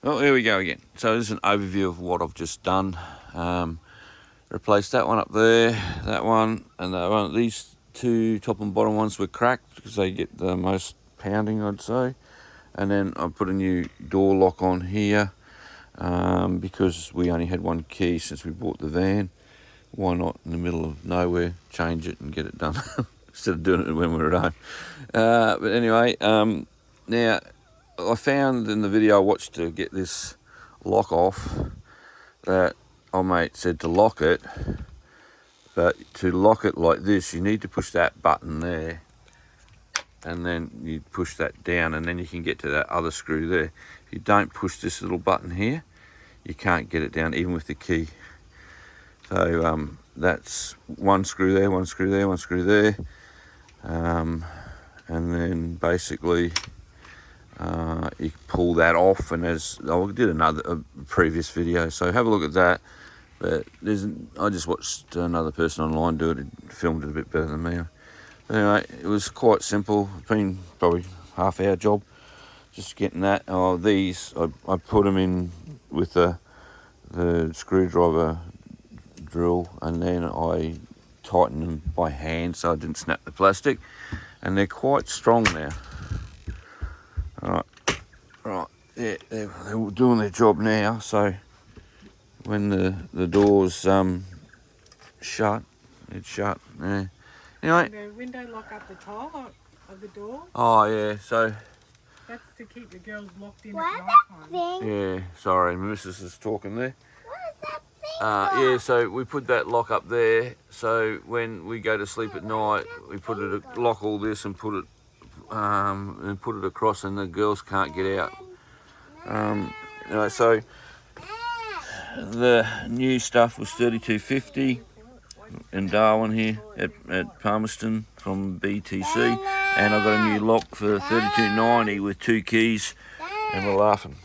Oh, here we go again. So this is an overview of what I've just done. Replaced that one up there, that one, and that one. These two top and bottom ones were cracked because they get the most pounding, I'd say. And then I put a new door lock on here because we only had one key since we bought the van. Why not in the middle of nowhere change it and get it done instead of doing it when we're at home. But anyway, now I found in the video I watched to get this lock off that old mate said to lock it, but to lock it like this you need to push that button there and then you push that down and then you can get to that other screw there. If you don't push this little button here you can't get it down even with the key. So that's one screw there, one screw there, one screw there, and then basically you pull that off, and as I did a previous video, so have a look at that. But I just watched another person online do it. It filmed it a bit better than me. But anyway, it was quite simple. It's been probably half-hour job just getting that. These I put them in with the screwdriver drill, and then I tightened them by hand so I didn't snap the plastic, and they're quite strong now. Right, yeah, they're doing their job now. So when the door's shut, it's shut. Yeah. Anyway. The window lock up the top of the door. Oh yeah, so. That's to keep the girls locked in What at is night that time. thing? Yeah, sorry, my missus is talking there. What is that thing? Yeah, so we put that lock up there. So when we go to sleep at night, we put it lock all this and put it across, and the girls can't get out. Anyway, so the new stuff was $32.50 in Darwin here at Palmerston from BTC, and I got a new lock for $32.90 with 2 keys, and we're laughing.